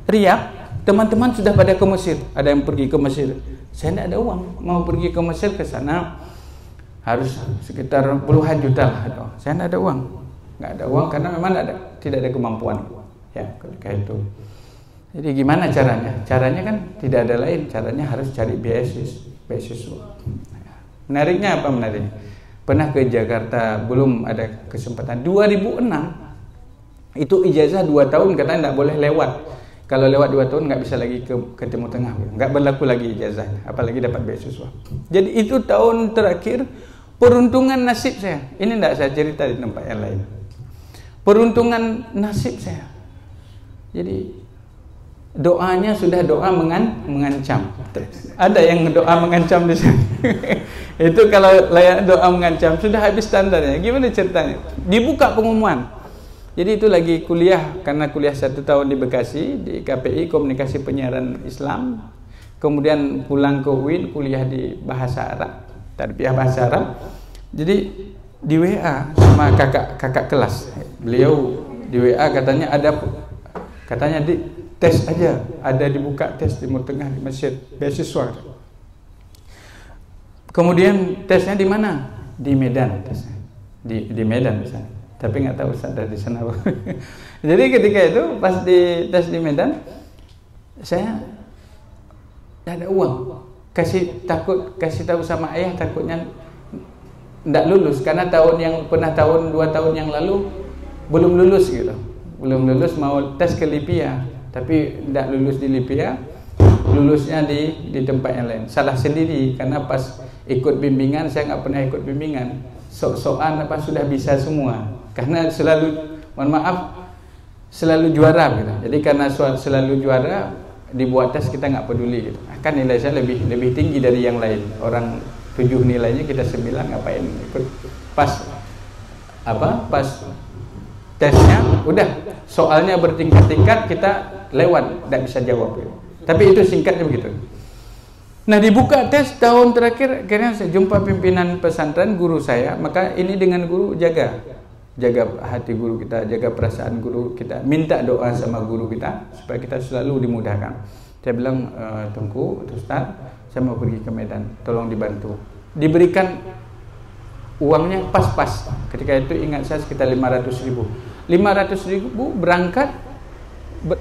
Riyadh, teman-teman sudah pada ke Mesir. Ada yang pergi ke Mesir. Saya tidak ada uang, mau pergi ke Mesir, ke sana harus sekitar puluhan juta lah. Saya tidak ada uang, nggak ada uang karena memang tidak ada kemampuan. Ya, kayak itu. Jadi gimana caranya? Caranya kan tidak ada lain. Caranya harus cari beasiswa. Menariknya apa menariknya? Pernah ke Jakarta, belum ada kesempatan. 2006 itu ijazah 2 tahun, katanya tidak boleh lewat. Kalau lewat 2 tahun nggak bisa lagi ke Timur Tengah, nggak berlaku lagi ijazahnya, apalagi dapat beasiswa. Jadi itu tahun terakhir peruntungan nasib saya. Ini tidak saya cerita di tempat yang lain. Peruntungan nasib saya. Jadi doanya sudah doa mengancam. Ada yang doa mengancam di sini. Itu kalau layak doa mengancam sudah habis standarnya. Gimana ceritanya? Dibuka pengumuman. Jadi itu lagi kuliah, karena kuliah 1 tahun di Bekasi di KPI Komunikasi Penyiaran Islam. kemudian pulang ke UIN kuliah di bahasa Arab, tarbiyah bahasa Arab. Jadi di WA sama kakak kelas, beliau di WA katanya di tes aja, ada dibuka tes Timur Tengah di Mesir, beasiswa. Kemudian tesnya di mana? Di Medan tesnya. Di Medan misalnya. Tapi nggak tahu Ustaz dari sana. Jadi ketika itu pas di tes di Medan, saya tidak ada uang. Kasih tahu sama ayah, takutnya tidak lulus karena tahun 2 tahun yang lalu belum lulus gitu. Belum lulus, mau tes ke Libya, tapi tidak lulus di Libya, lulusnya di tempat yang lain. Salah sendiri karena pas ikut bimbingan saya nggak pernah ikut bimbingan. Sok-sokan sudah bisa semua. Karena selalu, mohon maaf, selalu juara gitu. Jadi karena selalu juara, dibuat tes kita nggak peduli gitu. Kan nilai saya lebih tinggi dari yang lain. Orang 7 nilainya, kita 9, ngapain ikut. Pas tesnya udah soalnya bertingkat-tingkat, kita lewat, tidak bisa jawab gitu. Tapi itu singkatnya begitu. Nah, dibuka tes tahun terakhir, akhirnya saya jumpa pimpinan pesantren, guru saya. Maka ini dengan guru, jaga hati guru kita, jaga perasaan guru kita, minta doa sama guru kita supaya kita selalu dimudahkan. Saya bilang, Tengku, Ustaz, saya mau pergi ke Medan, tolong dibantu. Diberikan uangnya pas-pas. Ketika itu ingat saya sekitar 500.000. 500.000 berangkat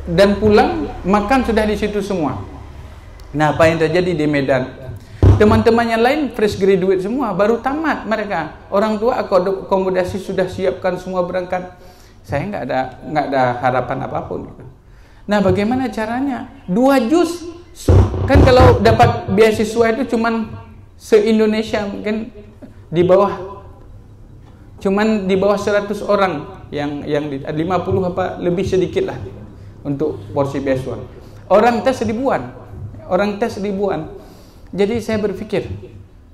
dan pulang, makan sudah di situ semua. Nah, apa yang terjadi di Medan? Teman-teman yang lain fresh graduate semua, baru tamat mereka. Orang tua akomodasi sudah siapkan semua berangkat. Saya nggak ada harapan apapun. Nah, bagaimana caranya? 2 juz, kan kalau dapat beasiswa itu cuman se-Indonesia, mungkin di bawah 100 orang yang 50 apa lebih sedikit lah untuk porsi beasiswa. Orang tes ribuan. Jadi saya berpikir,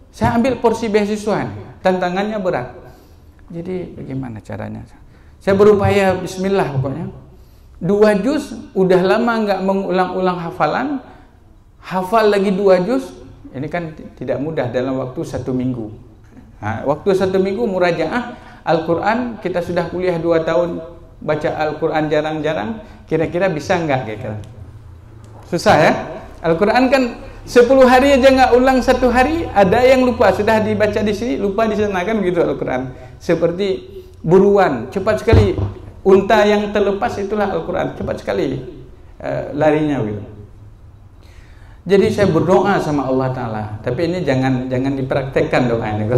saya ambil porsi beasiswa, tantangannya berat. Jadi bagaimana caranya? Saya berupaya bismillah pokoknya. 2 juz, udah lama nggak mengulang-ulang hafalan, hafal lagi 2 juz, ini kan tidak mudah dalam waktu 1 minggu. Nah, waktu 1 minggu murajaah Al-Quran, kita sudah kuliah 2 tahun baca Al-Quran jarang-jarang, kira-kira bisa nggak kira-kira? Susah ya? Al-Quran kan 10 hari aja nggak ulang 1 hari, ada yang lupa, sudah dibaca di sini, lupa di sana, kan begitu Al-Quran. Seperti buruan, cepat sekali. Unta yang terlepas itulah Al-Quran, cepat sekali larinya gitu. Jadi saya berdoa sama Allah Ta'ala, tapi ini jangan dipraktekkan doa ini.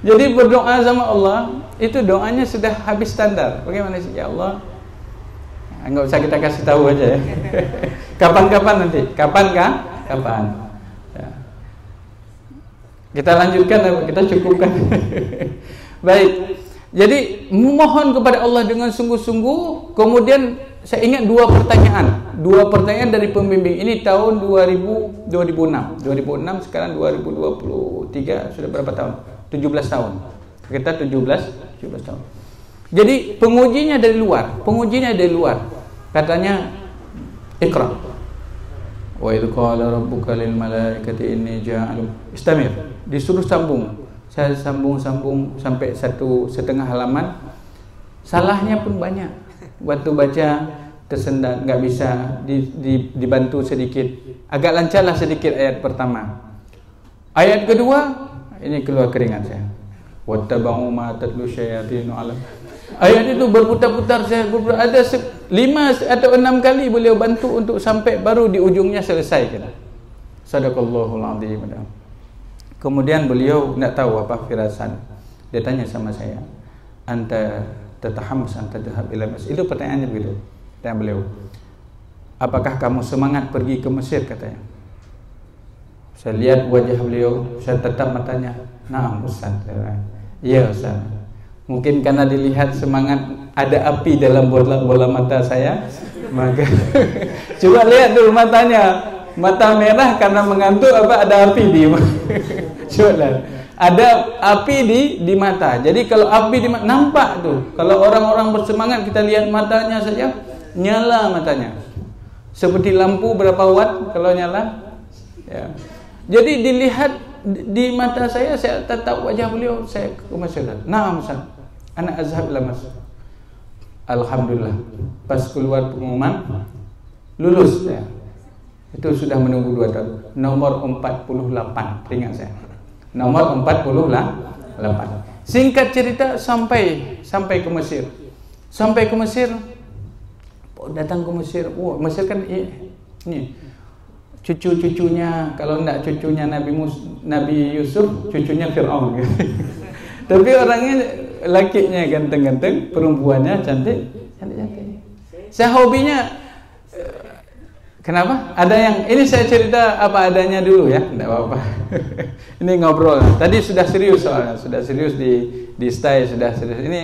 Jadi berdoa sama Allah, itu doanya sudah habis standar. Bagaimana sih? Ya Allah, nggak usah kita kasih tahu aja ya. Kapan-kapan nanti? Kapan? Ya. Kita lanjutkan, kita cukupkan. Baik. Jadi mohon kepada Allah dengan sungguh-sungguh. Kemudian saya ingat 2 pertanyaan dari pembimbing ini tahun 2006. Sekarang 2023, sudah berapa tahun? 17 tahun. Kita 17 tahun. Jadi pengujinya dari luar. Katanya Iqra. Wa idh qala rabbuka lil malaikati inni ja'ilun. Istamir. Disuruh sambung. Saya sambung sampai 1,5 halaman. Salahnya pun banyak. Waktu baca tersendat, nggak bisa dibantu sedikit. Agak lancarlah sedikit ayat pertama. Ayat kedua, ini keluar keringat saya. Wattaba'u ma tatlu syayatinu 'ala. Ayat itu berputar-putar, ada 5 atau 6 kali beliau bantu untuk sampai baru di ujungnya selesai kita. Sadaqallahul azim. Kemudian beliau tidak tahu apa firasat. Dia tanya sama saya, anta tatahammas anta dhahab ila Mesir. Itu pertanyaannya begitu. Tanya beliau, apakah kamu semangat pergi ke Mesir, katanya. Saya lihat wajah beliau, saya tetap matanya. Naam Ustaz. Iya Ustaz. Mungkin karena dilihat semangat, ada api dalam bola mata saya, maka coba lihat dulu matanya, mata merah karena mengantuk apa ada api di coba lihat, ada api di mata. Jadi kalau api di mata nampak tuh. Kalau orang-orang bersemangat kita lihat matanya saja nyala matanya. seperti lampu berapa watt kalau nyala. Ya. Jadi dilihat di mata saya tatap wajah beliau, saya ke masyarakat. Nah, Ustaz, ana azhab ila mas. Alhamdulillah, pas keluar pengumuman lulus saya. Itu sudah menunggu 2 tahun. Nomor 48, ingat saya. Nomor 48. Singkat cerita sampai ke Mesir. Sampai ke Mesir, datang ke Mesir. Mesir kan ini cucu-cucunya, kalau enggak cucunya Nabi Yusuf, cucunya Fir'aun. Tapi orangnya, lakinya ganteng-ganteng, perempuannya cantik. Saya hobinya, kenapa? Ada yang, ini saya cerita apa adanya dulu ya, enggak apa-apa. Ini ngobrol. Tadi sudah serius soalnya, sudah serius di stay, sudah serius. Ini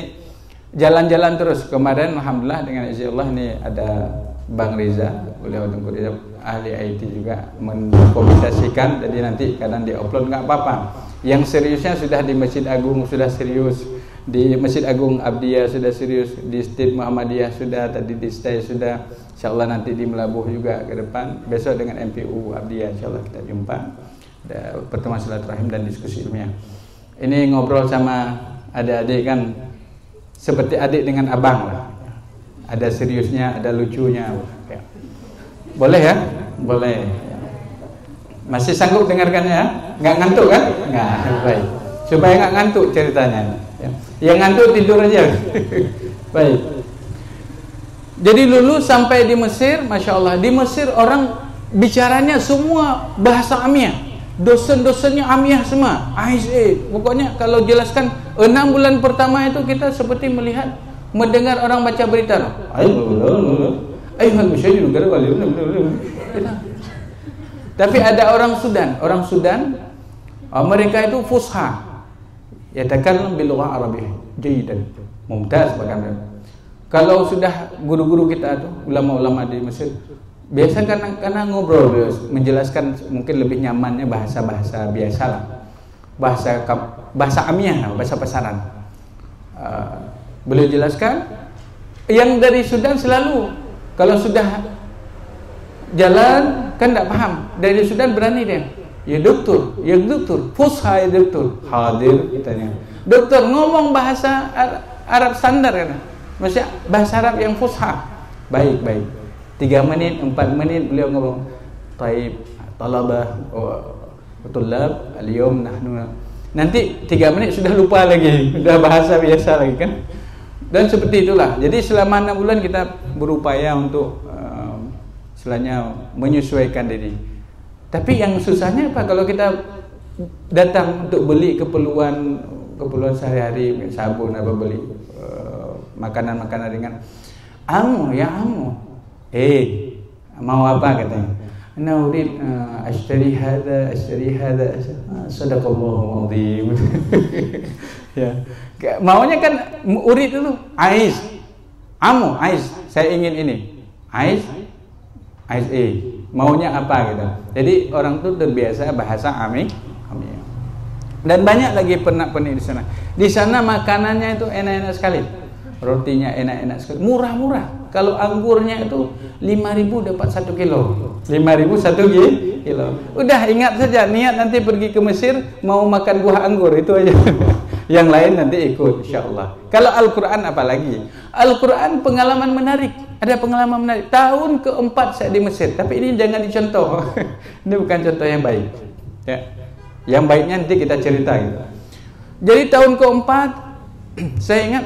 jalan-jalan terus. Kemarin alhamdulillah dengan izin Allah ini ada Bang Riza, beliau Tengku Riza, ahli IT juga, mendokumentasikan. Jadi nanti kadang di-upload, nggak apa-apa. Yang seriusnya sudah di Masjid Agung sudah serius, di Masjid Agung Abdiyah sudah serius, di State Muhammadiyah sudah, tadi di Stay sudah. Insyaallah nanti di Melabuh juga ke depan. Besok dengan MPU Abdiyah insyaallah kita jumpa. Ada pertemuan silaturahim dan diskusi ilmiah. Ini ngobrol sama adik-adik kan seperti adik dengan abang lah. Ada seriusnya, ada lucunya. Ya. Boleh ya? Boleh. Masih sanggup dengarkannya ya? Nggak ngantuk kan? Nggak, baik. Supaya nggak ngantuk ceritanya. Ya. Yang ngantuk tidur aja. Baik. Jadi lulus sampai di Mesir, Masya Allah. Di Mesir orang bicaranya semua bahasa Amiyah. Dosen-dosennya Amiyah semua. Pokoknya kalau jelaskan 6 bulan pertama itu kita seperti mendengar orang baca berita. Tapi ada orang Sudan, mereka itu fusha. Yatakallam bil lugha arabiyyah jayidan. Mumtaz bagaimana. Kalau sudah guru-guru kita tuh, ulama-ulama di Mesir, biasa karena ngobrol, menjelaskan mungkin lebih nyamannya bahasa-bahasa biasa lah. Bahasa Amiyah, bahasa pasaran. Beliau jelaskan, yang dari Sudan selalu kalau sudah jalan kan tidak paham, dari Sudan berani dia, ya doktor, fusha ya doktor, hadir kitanya, doktor ngomong bahasa Arab standar kan, maksudnya bahasa Arab yang fusha, baik, 3 menit, 4 menit beliau ngomong, taib, talabah, tulab, al-yawm nahnu, nanti 3 menit sudah lupa lagi, sudah bahasa biasa lagi kan. Dan seperti itulah. Jadi selama 6 bulan kita berupaya untuk istilahnya menyesuaikan diri. Tapi yang susahnya apa? Kalau kita datang untuk beli keperluan sehari-hari, sabun apa beli makanan-makanan ringan. Amu, mau apa katanya? Ana urid ashtari hada, sadaqallahu azim. Ya. Maunya kan urid dulu, ais. Saya ingin ini. Ais, maunya apa gitu. Jadi orang tuh terbiasa bahasa Amiyah. Dan banyak lagi pernak-pernik di sana. Di sana makanannya itu enak-enak sekali. Rotinya enak-enak sekali, murah-murah. Kalau anggurnya itu 5.000 dapat 1 kilo. 5.000 1 kilo. Udah ingat saja niat nanti pergi ke Mesir mau makan buah anggur itu aja. Yang lain nanti ikut insyaallah. Kalau Al-Qur'an apalagi? Al-Qur'an pengalaman menarik. Ada pengalaman menarik. Tahun keempat saya di Mesir, tapi ini jangan dicontoh. Ini bukan contoh yang baik. Ya. Yang baiknya nanti kita cerita gitu. Jadi tahun keempat saya ingat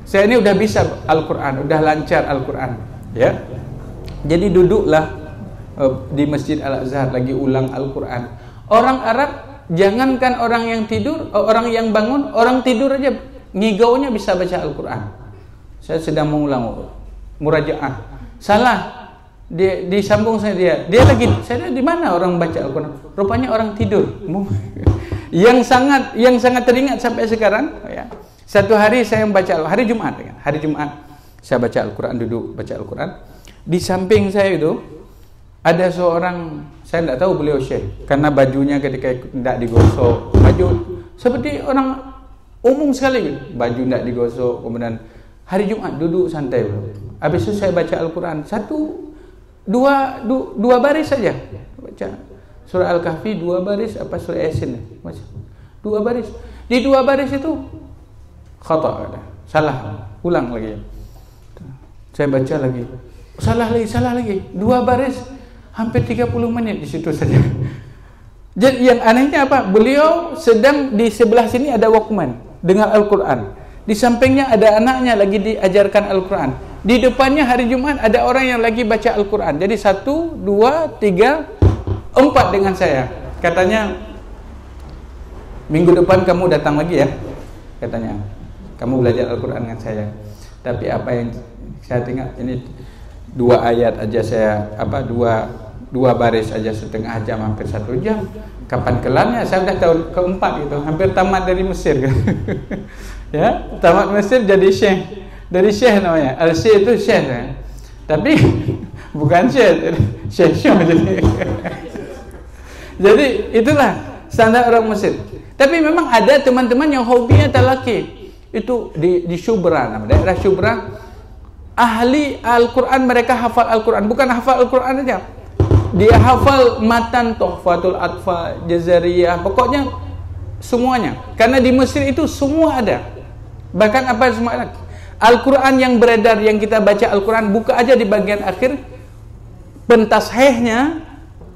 saya ini udah bisa Al-Qur'an, udah lancar Al-Qur'an, ya. Jadi duduklah di Masjid Al-Azhar lagi ulang Al-Qur'an. Orang Arab jangankan orang yang tidur, orang yang bangun, orang tidur aja ngigaunya bisa baca Al-Qur'an. Saya sedang mengulang murajaah. Salah. Dia disambung dia lagi, saya di mana orang baca Al-Qur'an? Rupanya orang tidur. Yang sangat teringat sampai sekarang, ya. Satu hari saya membaca hari Jumat saya baca Al-Qur'an, duduk baca Al-Qur'an. Di samping saya itu ada seorang, saya tidak tahu beliau syekh karena bajunya ketika tidak digosok, baju seperti orang umum sekali, baju tidak digosok. Kemudian hari Jumat duduk santai. Habis itu saya baca Al-Qur'an, satu dua baris saja baca surah Al-Kahfi, 2 baris apa surah Yasin baca 2 baris. Di 2 baris itu khata, salah, ulang lagi. Saya baca lagi, salah lagi. 2 baris hampir 30 menit di situ saja. Jadi yang anehnya apa? Beliau sedang di sebelah sini ada Walkman dengar Al-Quran. Di sampingnya ada anaknya lagi diajarkan Al-Quran. Di depannya hari Jumat ada orang yang lagi baca Al-Quran. Jadi 1, 2, 3, 4 dengan saya. Katanya, minggu depan kamu datang lagi ya. Katanya, kamu belajar Al-Quran dengan saya. Tapi apa yang saya tengok ini 2 ayat aja saya, dua baris aja setengah jam, hampir 1 jam. Kapan kelarnya? Saya sudah tahun keempat gitu, hampir tamat dari Mesir. Ya, tamat Mesir jadi syekh. Dari syekh namanya. Al-Syekh itu syekh ya. Tapi bukan syekh, syekh jadi. Jadi itulah standar orang Mesir. Tapi memang ada teman-teman yang hobinya talaki. Itu di Shubra, daerah Shubra. Ahli Al-Quran, mereka hafal Al-Quran. Bukan hafal Al-Quran saja, dia hafal matan Tuhfatul Atfal, Jazariyah, pokoknya semuanya. Karena di Mesir itu semua ada. Bahkan apa semua ada. Al-Quran yang beredar, yang kita baca Al-Quran, buka aja di bagian akhir, pentashehnya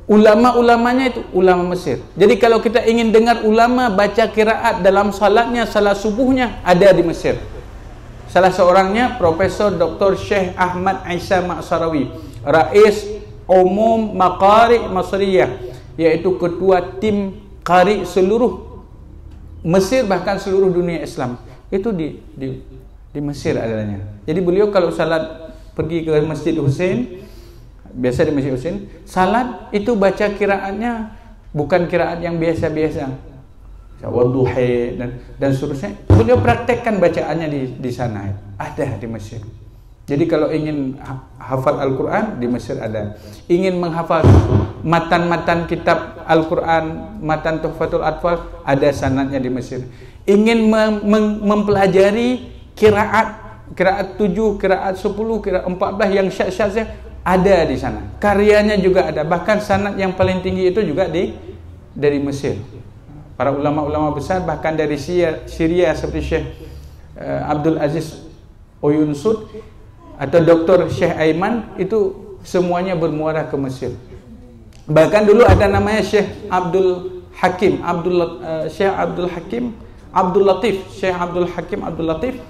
ulama-ulamanya itu ulama Mesir. Jadi kalau kita ingin dengar ulama baca qiraat dalam salatnya, salat subuhnya, ada di Mesir. Salah seorangnya Profesor Dr. Syekh Ahmad Isa Ma'sarawi, Rais Umum Maqari Masriyah, yaitu ketua tim qari seluruh Mesir, bahkan seluruh dunia Islam. Itu di Mesir adanya. Jadi beliau kalau salat pergi ke Masjid Husain, biasa di Masjid Husain, salat itu baca qiraatnya bukan qiraat yang biasa-biasa, wadduhi dan seterusnya. Beliau praktekkan bacaannya di sana. Ada di Mesir. Jadi kalau ingin hafal Al-Quran, di Mesir ada. Ingin menghafal matan-matan kitab Al-Quran, matan Tuhfatul Atfal, ada sanadnya di Mesir. Ingin mempelajari kiraat 7, kiraat 10, kiraat 14 yang syad-syadnya, ada di sana. Karyanya juga ada. Bahkan sanad yang paling tinggi itu juga dari Mesir. Para ulama-ulama besar, bahkan dari Syria seperti Syekh Abdul Aziz Oyun Sud atau Dr. Syekh Aiman, itu semuanya bermuara ke Mesir. Bahkan dulu ada namanya Syekh Abdul Hakim, Syekh Abdul Hakim Abdul Latif, Syekh Abdul Hakim Abdul Latif,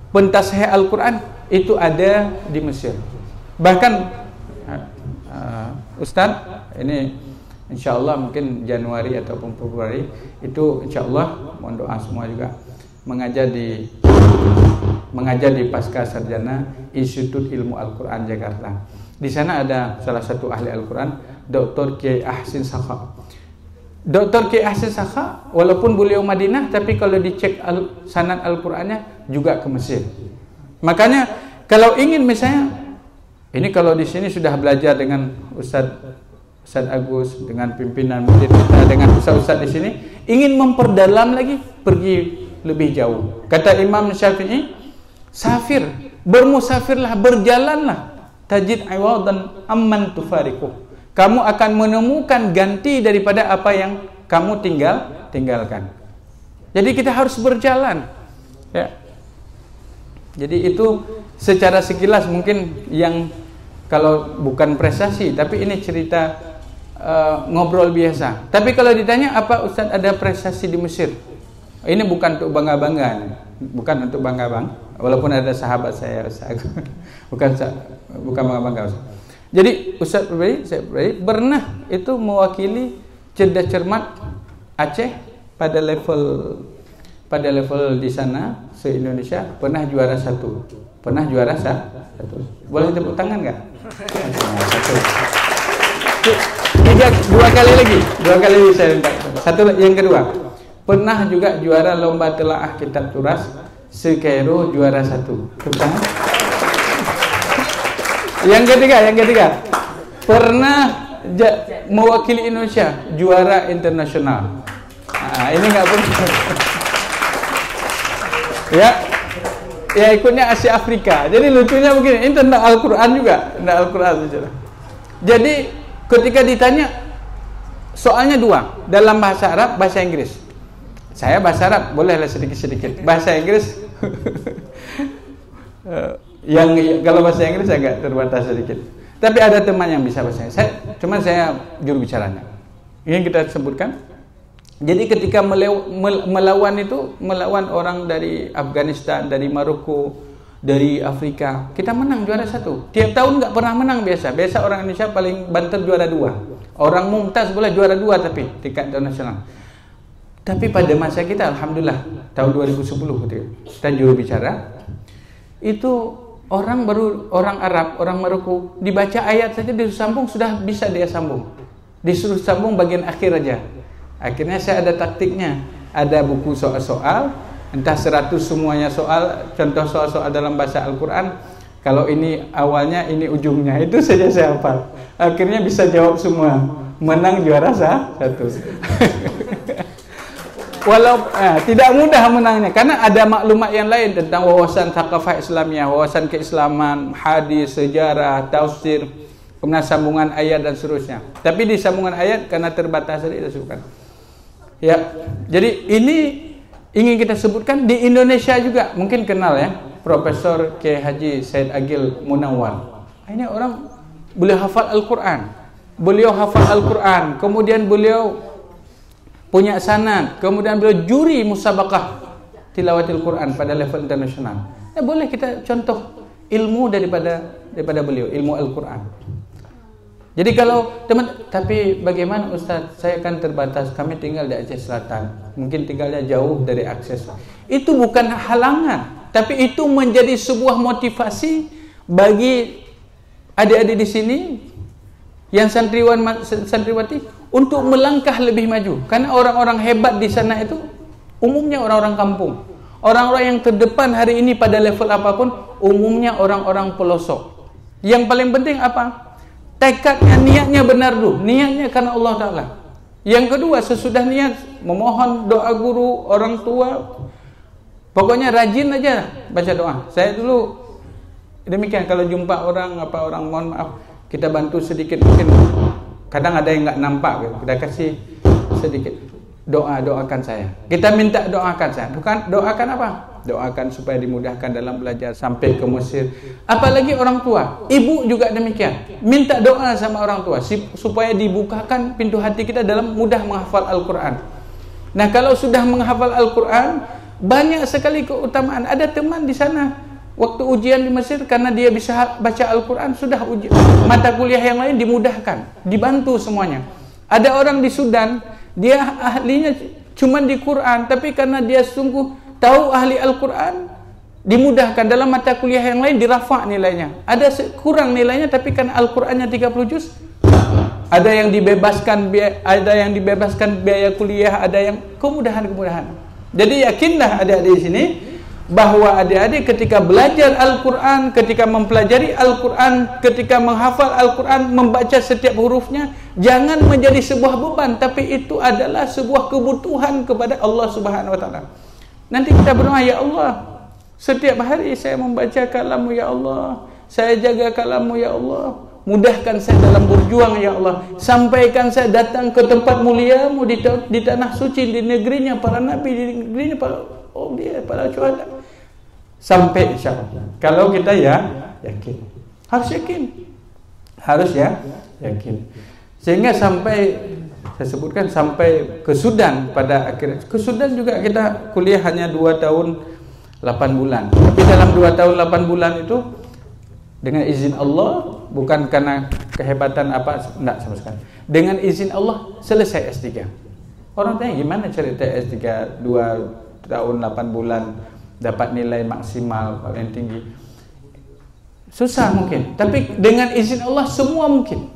pentasheh Al-Quran, itu ada di Mesir. Bahkan Ustaz, ini InsyaAllah mungkin Januari ataupun Februari itu InsyaAllah mohon doa semua juga mengajar di Pasca Sarjana Institut Ilmu Al-Quran Jakarta. Di sana ada salah satu ahli Al-Quran, Dr. Kiai Ahsin Sakha. Dr. Kiai Ahsin Sakha walaupun beliau Madinah, tapi kalau dicek sanad Al-Qurannya juga ke Mesir. Makanya kalau ingin misalnya, ini kalau di sini sudah belajar dengan Ustaz Agus, dengan pimpinan masjid kita, dengan ustaz-ustaz di sini, ingin memperdalam lagi, pergi lebih jauh. Kata Imam Syafi'i, safir, bermusafirlah, berjalanlah, tajid iwadan amman tufariquh. Kamu akan menemukan ganti daripada apa yang kamu tinggalkan. Jadi kita harus berjalan. Ya. Jadi itu secara sekilas mungkin yang kalau bukan prestasi, tapi ini cerita ngobrol biasa. Tapi kalau ditanya apa Ustaz ada prestasi di Mesir, ini bukan untuk bangga-bangga, bukan untuk bangga-bangga. Walaupun ada sahabat saya Ustaz, bukan bangga-bangga Ustaz. Jadi Ustaz saya pernah itu mewakili cerdas cermat Aceh pada level di sana se-Indonesia, pernah juara 1. Pernah juara 1. Boleh tepuk tangan enggak? Satu. Dua kali lagi saya minta. Satu yang kedua. Pernah juga juara lomba telaah kitab turas se-Kairo, juara 1. Tepuk tangan. Yang ketiga, pernah mewakili Indonesia juara internasional. Nah, ini nggak pernah. Ya ikutnya Asia Afrika. Jadi lucunya begini, ini tentang Al-Quran juga, tentang Al-Quran saja. Jadi ketika ditanya, soalnya dua, dalam bahasa Arab, bahasa Inggris. Saya bahasa Arab, bolehlah sedikit-sedikit. Bahasa Inggris, yang kalau bahasa Inggris agak terbatas sedikit. Tapi ada teman yang bisa bahasa Inggris. Cuman saya juru bicaranya. Ini kita sebutkan. Jadi ketika melawan itu, melawan orang dari Afghanistan, dari Maroko, dari Afrika, kita menang juara 1. Tiap tahun nggak pernah menang biasa. Biasa orang Indonesia paling banter juara 2. Orang mumtaz boleh juara 2 tapi tingkat internasional. Tapi pada masa kita, alhamdulillah, tahun 2010 kita juru bicara, itu orang Arab, orang Maroko, dibaca ayat saja disuruh sambung sudah bisa dia sambung. Disuruh sambung bagian akhir aja. Akhirnya saya ada taktiknya. Ada buku soal-soal, entah 100 semuanya soal, contoh soal-soal dalam bahasa Al-Quran. Kalau ini awalnya, ini ujungnya, itu saja saya hafal. Akhirnya bisa jawab semua. Menang juara 1. Walau tidak mudah menangnya, karena ada maklumat yang lain tentang wawasan thaqafah Islamiyah, wawasan keislaman, hadis, sejarah, tafsir, kemudian sambungan ayat dan seterusnya. Tapi di sambungan ayat karena terbatas tadi disebutkan. Ya, jadi ini ingin kita sebutkan di Indonesia juga, mungkin kenal ya, Profesor K. Haji Said Agil Munawwar. Ini orang beliau hafal Al-Quran. Beliau hafal Al-Quran, kemudian beliau punya sanad, kemudian beliau juri musabaqah tilawatil Quran pada level internasional. Ya boleh kita contoh ilmu daripada beliau, ilmu Al-Quran. Jadi kalau teman, tapi bagaimana Ustaz? Saya kan terbatas, kami tinggal di Aceh Selatan, mungkin tinggalnya jauh dari akses. Itu bukan halangan, tapi itu menjadi sebuah motivasi bagi adik-adik di sini yang santriwati untuk melangkah lebih maju. Karena orang-orang hebat di sana itu umumnya orang-orang kampung. Orang-orang yang terdepan hari ini pada level apapun umumnya orang-orang pelosok. Yang paling penting apa? Tekadnya, niatnya benar dulu. Niatnya karena Allah Ta'ala. Yang kedua, sesudah niat memohon doa guru, orang tua. Pokoknya rajin aja baca doa. Saya dulu demikian, kalau jumpa orang mohon maaf, kita bantu sedikit, mungkin kadang ada yang nggak nampak, kita kasih sedikit, doakan saya. Kita minta doakan saya, bukan doakan apa? Doakan supaya dimudahkan dalam belajar sampai ke Mesir. Apalagi orang tua, ibu juga demikian. Minta doa sama orang tua supaya dibukakan pintu hati kita dalam mudah menghafal Al-Quran. Nah, kalau sudah menghafal Al-Quran, banyak sekali keutamaan. Ada teman di sana, waktu ujian di Mesir, karena dia bisa baca Al-Quran, sudah ujian. Mata kuliah yang lain dimudahkan, dibantu semuanya. Ada orang di Sudan, dia ahlinya cuma di Quran, tapi karena dia sungguh tahu ahli Al-Quran, dimudahkan dalam mata kuliah yang lain, dirafa nilainya. Ada kurang nilainya, tapi karena Al-Qurannya 30 juz, ada yang dibebaskan biaya kuliah, ada yang kemudahan-kemudahan. Jadi yakinlah adik-adik di sini bahwa adik-adik ketika belajar Al-Quran, ketika mempelajari Al-Quran, ketika menghafal Al-Quran, membaca setiap hurufnya, jangan menjadi sebuah beban, tapi itu adalah sebuah kebutuhan kepada Allah Subhanahu wa Ta'ala. Nanti kita berdoa, ya Allah, setiap hari saya membaca kalam-Mu ya Allah, saya jaga kalam-Mu ya Allah, mudahkan saya dalam berjuang ya Allah, sampaikan saya datang ke tempat mulia-Mu di tanah suci, di negerinya para nabi, di negerinya para syuhada, sampai insyaallah. Kalau kita yakin, harus yakin, sehingga sampai saya sebutkan sampai ke Sudan. Pada akhirnya ke Sudan juga kita kuliah hanya 2 tahun 8 bulan, tapi dalam 2 tahun 8 bulan itu dengan izin Allah, bukan karena kehebatan apa, enggak sama sekali, dengan izin Allah selesai S3. Orang tanya gimana cerita S3 2 tahun 8 bulan dapat nilai maksimal paling tinggi? Susah mungkin, tapi dengan izin Allah semua mungkin.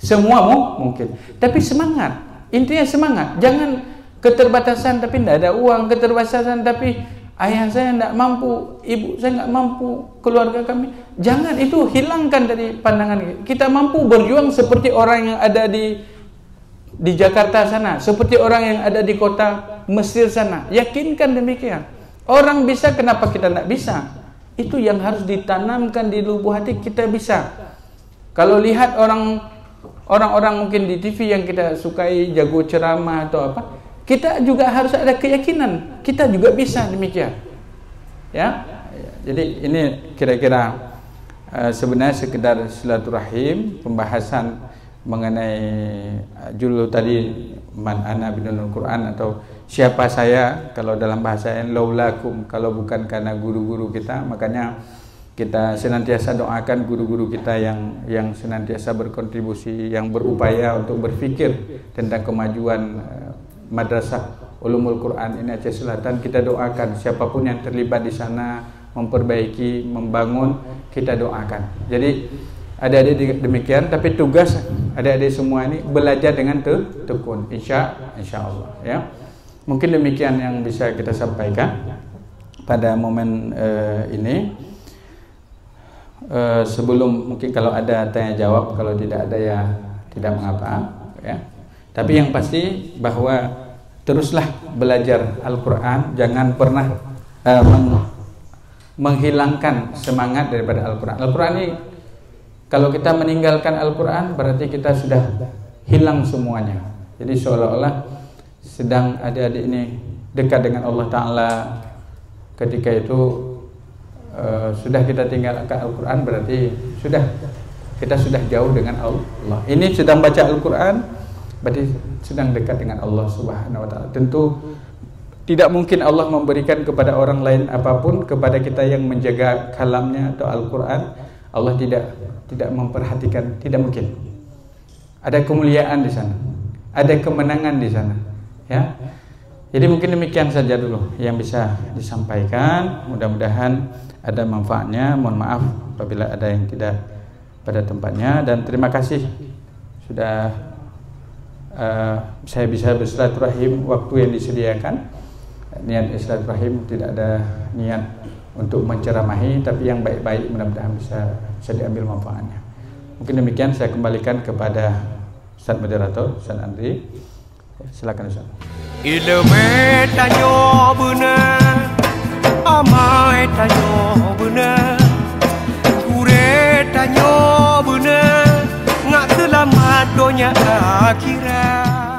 Semua mungkin. Tapi semangat. Intinya semangat. Jangan keterbatasan tapi tidak ada uang, keterbatasan tapi ayah saya tidak mampu, ibu saya tidak mampu, keluarga kami. Jangan itu hilangkan dari pandangan kita. Mampu berjuang seperti orang yang ada di Jakarta sana, seperti orang yang ada di kota Mesir sana. Yakinkan demikian. Orang bisa, kenapa kita tidak bisa? Itu yang harus ditanamkan di lubuk hati, kita bisa. Kalau lihat orang-orang mungkin di TV yang kita sukai jago ceramah atau apa, kita juga harus ada keyakinan kita juga bisa demikian. Ya. Jadi ini kira-kira sebenarnya sekedar silaturahim, pembahasan mengenai judul tadi man ana bidunul Quran atau siapa saya kalau dalam bahasa yang laulakum, kalau bukan karena guru-guru kita. Makanya kita senantiasa doakan guru-guru kita yang senantiasa berkontribusi, yang berupaya untuk berfikir tentang kemajuan Madrasah Ulumul Quran ini Aceh Selatan. Kita doakan siapapun yang terlibat di sana, memperbaiki, membangun, kita doakan. Jadi adik-adik demikian, tapi tugas adik-adik semua ini belajar dengan tekun, insya Allah. Ya, mungkin demikian yang bisa kita sampaikan pada momen ini. Sebelum mungkin kalau ada tanya jawab, kalau tidak ada ya tidak mengapa. Ya, tapi yang pasti bahwa teruslah belajar Al-Quran, jangan pernah menghilangkan semangat daripada Al-Quran. Al-Quran ini kalau kita meninggalkan Al-Quran berarti kita sudah hilang semuanya. Jadi seolah-olah sedang adik-adik ini dekat dengan Allah Ta'ala. Ketika itu sudah kita tinggalkan Al-Quran berarti kita sudah jauh dengan Allah. Ini sedang baca Al-Quran berarti sedang dekat dengan Allah Subhanahu Wa Ta'ala. Tentu tidak mungkin Allah memberikan kepada orang lain apapun, kepada kita yang menjaga kalamnya atau Al-Quran Allah tidak memperhatikan, tidak mungkin. Ada kemuliaan di sana, ada kemenangan di sana, ya. Jadi mungkin demikian saja dulu yang bisa disampaikan. Mudah-mudahan ada manfaatnya. Mohon maaf apabila ada yang tidak pada tempatnya, dan terima kasih sudah saya bisa bersilaturahim waktu yang disediakan. Niat silaturahim tidak ada niat untuk menceramahi, tapi yang baik-baik mudah-mudahan bisa diambil manfaatnya. Mungkin demikian, saya kembalikan kepada Ustaz Moderator, Ustaz Andri. Silakan Ustaz. Ilmu tanyo benar, amai tanyo benar, kure tanyo benar, ngak selamat dunia akhirat.